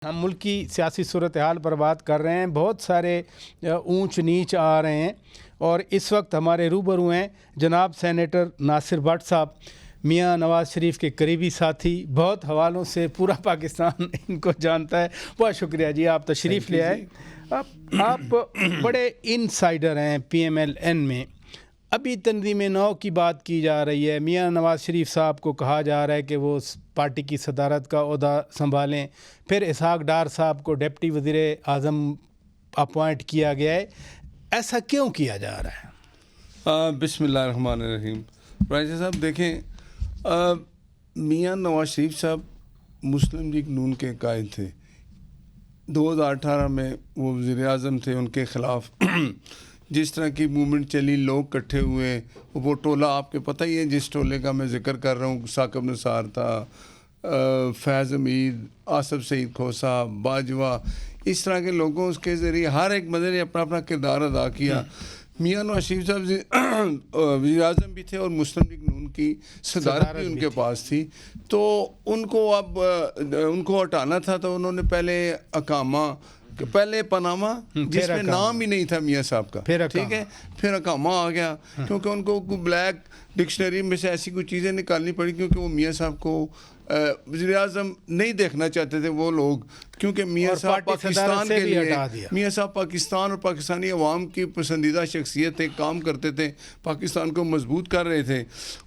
ہم ملک کی سیاسی صورتحال پر بات کر رہے ہیں. بہت سارے اونچ نیچ آ رہے ہیں اور اس وقت ہمارے روبرو ہیں جناب سینیٹر ناصر بٹ صاحب, میاں نواز شریف کے قریبی ساتھی, بہت حوالوں سے پورا پاکستان ان کو جانتا ہے. بہت شکریہ جی, آپ تشریف لے آئے. آپ بڑے انسائیڈر ہیں پی ایم ایل این میں. ابھی تنظیم نو کی بات کی جا رہی ہے, میاں نواز شریف صاحب کو کہا جا رہا ہے کہ وہ پارٹی کی صدارت کا عہدہ سنبھالیں, پھر اسحاق ڈار صاحب کو ڈپٹی وزیر اعظم اپوائنٹ کیا گیا ہے. ایسا کیوں کیا جا رہا ہے؟ بسم اللہ الرحمن الرحیم. راجہ صاحب دیکھیں, میاں نواز شریف صاحب مسلم لیگ نون کے قائد تھے. 2018 میں وہ وزیر اعظم تھے. ان کے خلاف جس طرح کی موومنٹ چلی, لوگ اکٹھے ہوئے, وہ ٹولہ آپ کے پتہ ہی ہے جس ٹولے کا میں ذکر کر رہا ہوں. ثاقب نثار تھا, فیض حمید, آصف سعید کھوسہ, باجوہ, اس طرح کے لوگوں اس کے ذریعے ہر ایک بندے نے اپنا اپنا کردار ادا کیا. میاں نواز شریف صاحب وزیر اعظم بھی تھے اور مسلم لیگ نون کی صدارت بھی ان کے پاس تھی. تو ان کو اب ان کو ہٹانا تھا, تو انہوں نے پہلے اقامہ, پہلے پاناما جس میں نام ہی نہیں تھا میاں صاحب کا, ٹھیک ہے, پھر اقامہ آ گیا کیونکہ ان کو بلیک ڈکشنری میں سے ایسی کوئی چیزیں نکالنی پڑی, کیونکہ وہ میاں صاحب کو وزیر اعظم نہیں دیکھنا چاہتے تھے وہ لوگ, کیونکہ میاں صاحب پاکستان کے لیے, میاں صاحب پاکستان اور پاکستانی عوام کی پسندیدہ شخصیت تھے, کام کرتے تھے, پاکستان کو مضبوط کر رہے تھے.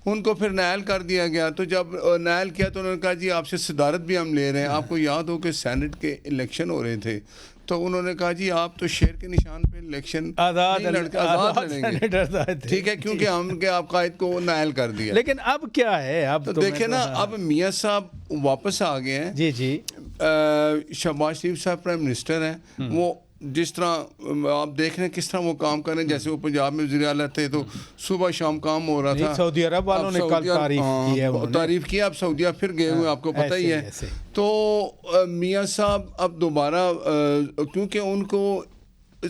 ان کو پھر نائل کر دیا گیا. تو جب نائل کیا تو انہوں نے کہا جی آپ سے صدارت بھی ہم لے رہے ہیں. آپ کو یاد ہو کہ سینٹ کے الیکشن ہو رہے تھے, تو انہوں نے کہا جی آپ تو شیر کے نشان پہ الیکشن آزاد لڑیں گے, ٹھیک ہے, کیونکہ ہم کے آپ قائد کو نائل کر دیا. لیکن اب کیا ہے, اب تو دیکھیں نا, اب میاں صاحب واپس آ گئے ہیں. جی جی, شہباز شریف صاحب پرائم منسٹر ہیں. وہ جس طرح آپ دیکھ رہے ہیں کس طرح وہ کام کر رہے ہیں, جیسے وہ پنجاب میں وزیر اعلیٰ تھے تو صبح شام کام ہو رہا تھا. سعودی عرب والوں نے کل تعریف کی, اب سعودیہ پھر گئے ہوئے, آپ کو پتہ ہی ہے. تو میاں صاحب اب دوبارہ, کیونکہ ان کو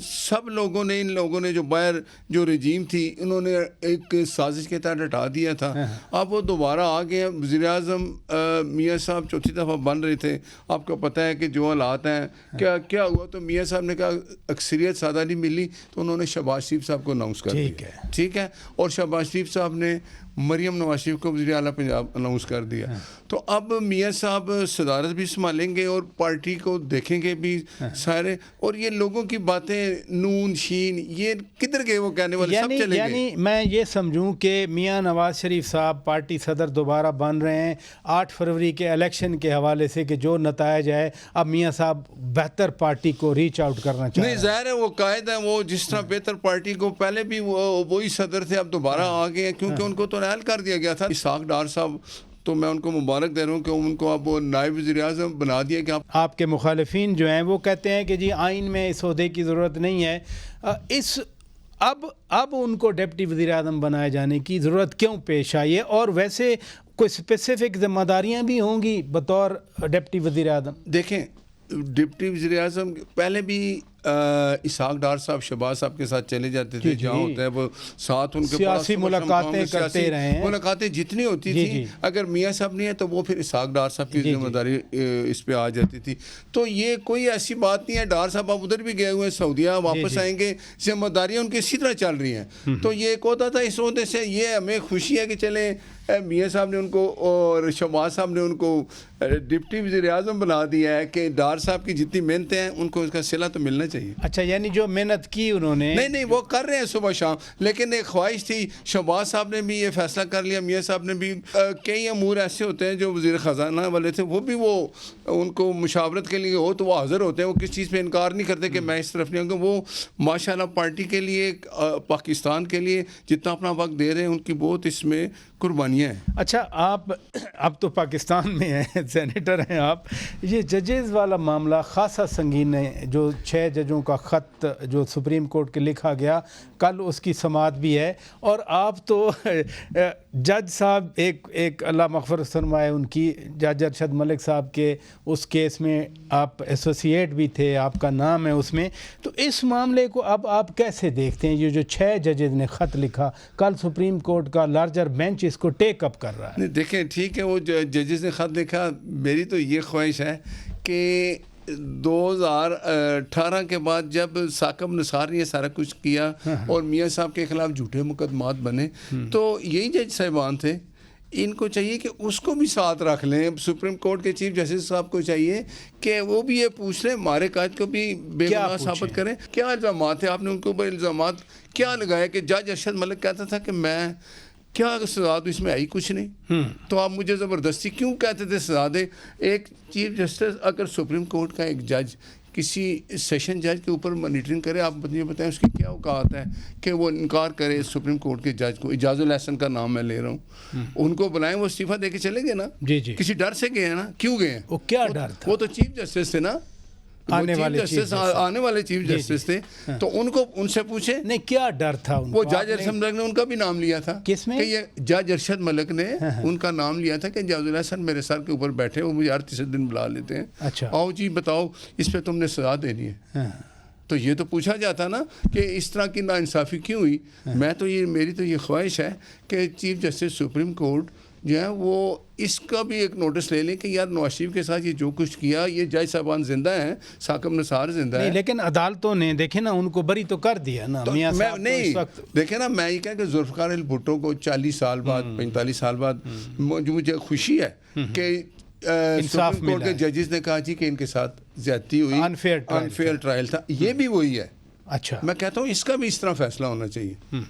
سب لوگوں نے, ان لوگوں نے جو باہر جو رجیم تھی, انہوں نے ایک سازش کے تحت ہٹا دیا تھا. اب وہ دوبارہ آ گئے. وزیر اعظم میاں صاحب چوتھی دفعہ بن رہے تھے. آپ کو پتہ ہے کہ جو حالات ہیں, کیا ہوا, تو میاں صاحب نے کہا اکثریت سادہ نہیں ملی, تو انہوں نے شہباز شریف صاحب کو اناؤنس کر دیا, ٹھیک ہے, اور شہباز شریف صاحب نے مریم نواز شریف کو وزیر اعلیٰ پنجاب اناؤنس کر دیا. تو اب میاں صاحب صدارت بھی سنبھالیں گے اور پارٹی کو دیکھیں گے بھی سارے. اور یہ لوگوں کی باتیں نون شین یہ کدھر گئے, وہ کہنے والے سب چلے گئے. یعنی میں یہ سمجھوں کہ میاں نواز شریف صاحب پارٹی صدر دوبارہ بن رہے ہیں 8 فروری کے الیکشن کے حوالے سے, کہ جو نتائج ہے اب میاں صاحب بہتر پارٹی کو ریچ آؤٹ کرنا چاہتے ہیں. نہیں, ظاہر ہے وہ قائد ہیں, وہ جس طرح بہتر پارٹی کو, پہلے بھی وہی صدر تھے, اب دوبارہ آ گئے ہیں, کیونکہ ان کو تو نائل کر دیا گیا تھا. اسحاق ڈار صاحب تو میں ان کو مبارک دے رہا ہوں کہ ان کو اب نائب وزیر اعظم بنا دیا. کہ آپ کے مخالفین جو ہیں وہ کہتے ہیں کہ جی آئین میں اس عہدے کی ضرورت نہیں ہے, اب ان کو ڈپٹی وزیر اعظم بنائے جانے کی ضرورت کیوں پیش آئی ہے؟ اور ویسے کوئی اسپیسیفک ذمہ داریاں بھی ہوں گی بطور ڈپٹی وزیر اعظم؟ دیکھیں, ڈپٹی وزیر اعظم پہلے بھی اسحاق ڈار صاحب شہباز صاحب کے ساتھ چلے جاتے تھے, جہاں ہوتا ہے وہ ساتھ ان کے سیاسی ملاقاتیں کرتے رہے ہیں. ملاقاتیں جتنی ہوتی تھی, اگر میاں صاحب نہیں ہے تو وہ پھر اسحاق ڈار صاحب کی ذمہ داری اس پہ آ جاتی تھی. تو یہ کوئی ایسی بات نہیں ہے. ڈار صاحب اب ادھر بھی گئے ہوئے ہیں, سعودیہ واپس آئیں گے, ذمہ داریاں ان کی اسی طرح چل رہی ہیں. تو یہ ایک ہوتا تھا, اس عہدے سے یہ ہمیں خوشی ہے کہ چلیں میاں صاحب نے ان کو اور شہباز صاحب نے ان کو ڈپٹی وزیر اعظم بنا دیا ہے, کہ ڈار صاحب کی جتنی محنتیں ہیں ان کو اس کا صلہ تو ملنا چاہیے. اچھا, یعنی جو محنت کی انہوں نے, نہیں وہ کر رہے ہیں صبح شام, لیکن ایک خواہش تھی. شہباز صاحب نے بھی یہ فیصلہ کر لیا, میاں صاحب نے بھی. کئی امور ایسے ہوتے ہیں جو وزیر خزانہ والے تھے, وہ بھی وہ ان کو مشاورت کے لیے ہو تو وہ حاضر ہوتے ہیں. وہ کس چیز پہ انکار نہیں کرتے کہ میں اس طرف نہیں ہوں. وہ ماشاءاللہ پارٹی کے لیے, پاکستان کے لیے جتنا اپنا وقت دے رہے ہیں, ان کی بہت اس میں قربانیاں ہیں. اچھا, آپ اب تو پاکستان میں ہیں, سینیٹر ہیں آپ. یہ ججز والا معاملہ خاصا سنگین ہے, جو 6 ججوں کا خط جو سپریم کورٹ کے لکھا گیا, کل اس کی سماعت بھی ہے. اور آپ تو جج صاحب ایک اللہ مغفرت فرمائے ان کی, جج ارشد ملک صاحب کے اس کیس میں آپ ایسوسیٹ بھی تھے, آپ کا نام ہے اس میں. تو اس معاملے کو اب آپ کیسے دیکھتے ہیں؟ یہ جو 6 ججز نے خط لکھا, کل سپریم کورٹ کا لارجر بینچ اس کو ٹیک اپ کر رہا ہے. دیکھیں ٹھیک ہے, وہ ججز نے خط لکھا. میری تو یہ خواہش ہے کہ 2018 کے بعد جب ثاقب نثار نے یہ سارا کچھ کیا اور میاں صاحب کے خلاف جھوٹے مقدمات بنے تو یہی جج صاحبان تھے، ان کو چاہیے کہ اس کو بھی ساتھ رکھ لیں. سپریم کورٹ کے چیف جسٹس صاحب کو چاہیے کہ وہ بھی یہ پوچھ لیں، ہمارے قائد کو بھی بے گناہ ثابت کریں. کیا الزامات ہیں آپ نے ان کے اوپر الزامات کیا لگایا کہ جج ارشد ملک کہتا تھا کہ میں کیا سزا دوں، اس میں آئی کچھ نہیں، تو آپ مجھے زبردستی کیوں کہتے تھے سزا دے. ایک چیف جسٹس اگر سپریم کورٹ کا ایک جج کسی سیشن جج کے اوپر مانیٹرنگ کرے، آپ مجھے بتائیں اس کی کیا اوقات ہے کہ وہ انکار کرے سپریم کورٹ کے جج کو. اعجاز الحسن کا نام میں لے رہا ہوں، ان کو بلائیں، وہ استعفیٰ دے کے چلے گئے نا. جی جی، کسی ڈر سے گئے ہیں نا. کیوں گئے ہیں؟ وہ کیا ڈر تھا؟ وہ تو چیف جسٹس تھے نا، آنے والے چیف جسٹس تھے، تو ان کو ان سے پوچھے نہیں کیا ڈر تھا. وہ جج ارشد ملک نے ان کا بھی نام لیا تھا. کس میں؟ کہ یہ جج ارشد ملک نے ان کا نام لیا تھا کہ اعجاز الحسن میرے سر کے اوپر بیٹھے، وہ مجھے ہر تیسرے دن بلا لیتے ہیں. اچھا، آؤ جی بتاؤ اس پہ تم نے سزا دینی ہے. تو یہ تو پوچھا جاتا نا کہ اس طرح کی ناانصافی کیوں ہوئی. میں تو یہ میری تو یہ خواہش ہے کہ چیف جسٹس سپریم کورٹ جو ہے وہ اس کا بھی ایک نوٹس لے لیں کہ یار نواز شریف کے ساتھ یہ جو کچھ کیا، یہ جج صاحبان زندہ ہیں، ثاقب نثار زندہ ہے، لیکن عدالتوں نے دیکھیں نا ان کو بری تو کر دیا نا. میاں صاحب نہیں دیکھیں نا، میں یہ کہا کہ ذوالفقار علی بھٹو کو 40 سال بعد 45 سال بعد مجھے خوشی ہے کہ سپریم کورٹ کے ججز نے کہا جی کہ ان کے ساتھ زیادتی ہوئی، انفیئر ٹرائل تھا. یہ بھی وہی ہے. اچھا، میں کہتا ہوں اس کا بھی اس طرح فیصلہ ہونا چاہیے.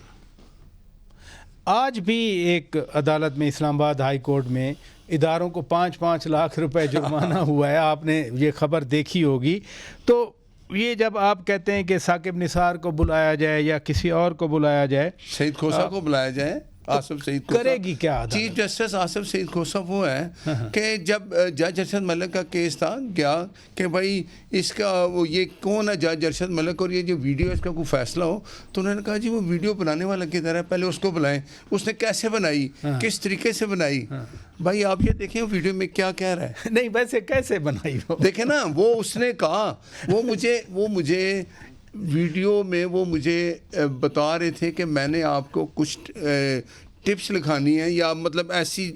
آج بھی ایک عدالت میں اسلام آباد ہائی کورٹ میں اداروں کو 5-5 لاکھ روپے جرمانہ ہوا ہے. آپ نے یہ خبر دیکھی ہوگی. تو یہ جب آپ کہتے ہیں کہ ثاقب نثار کو بلایا جائے یا کسی اور کو بلایا جائے، سعید کھوسہ کو بلایا جائے، آصف سعید کھوسہ کرے گی کیا عدالت؟ چیف جسٹس آصف سعید کھوسہ وہ ہے کہ جب جج ارشد ملک کا کیس تھا گیا کہ بھائی اس کا وہ یہ کون ہے جج ارشد ملک اور یہ جو ویڈیو اس کا کوئی فیصلہ ہو، تو انہوں نے کہا جی وہ ویڈیو بنانے والا کدھر ہے، پہلے اس کو بلائیں، اس نے کیسے بنائی، کس طریقے سے بنائی. بھائی آپ یہ دیکھیں ویڈیو میں کیا کہہ رہا ہے. نہیں ویسے کیسے بنائی ہو دیکھیں نا، وہ اس نے کہا وہ مجھے ویڈیو میں وہ مجھے بتا رہے تھے کہ میں نے آپ کو کچھ ٹپس لکھانی ہے یا مطلب ایسی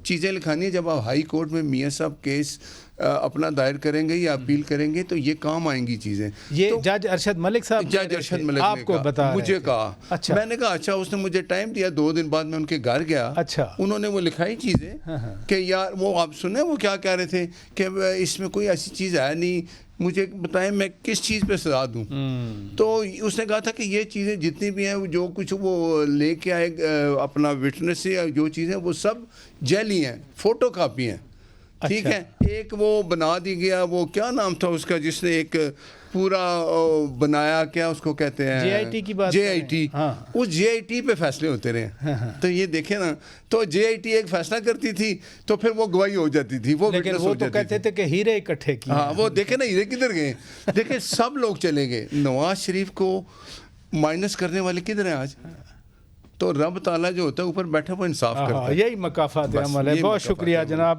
چیزیں لکھانی ہیں جب آپ ہائی کورٹ میں میاں صاحب کیس اپنا دائر کریں گے یا اپیل کریں گے تو یہ کام آئیں گی چیزیں. یہ جج ارشد ملک صاحب، جج ارشد ملک آپ کو بتا مجھے کہا. اچھا، میں نے کہا اچھا. اس نے مجھے ٹائم دیا، 2 دن بعد میں ان کے گھر گیا. اچھا، انہوں نے وہ لکھائی چیزیں کہ یار وہ آپ سنیں وہ کیا کہہ رہے تھے کہ اس میں کوئی ایسی چیز ہے نہیں، مجھے بتائیں میں کس چیز پہ سزا دوں. تو اس نے کہا تھا کہ یہ چیزیں جتنی بھی ہیں جو کچھ وہ لے کے آئے اپنا وٹنس سے جو چیزیں وہ سب جعلی ہیں، فوٹو کاپی ہیں. ٹھیک ہے. ایک وہ بنا دی گیا، وہ کیا نام تھا اس کا جس نے ایک پورا بنایا، کیا اس کو کہتے ہیں، JIT کی بات، JIT. اس JIT پہ فیصلے ہوتے رہے. تو یہ دیکھیں نا، تو JIT ایک فیصلہ کرتی تھی تو پھر وہ گواہی ہو جاتی تھی، وہ لیکن وہ تو کہتے تھے کہ ہیرے اکٹھے کیے. ہاں وہ دیکھیں نا ہیرے کدھر گئے. دیکھیں سب لوگ چلے گئے. نواز شریف کو مائنس کرنے والے کدھر ہیں آج؟ تو رب تعالیٰ جو ہوتا ہے اوپر بیٹھا وہ انصاف کرتا ہے. یہی مکافات عمل ہے. بہت شکریہ جناب.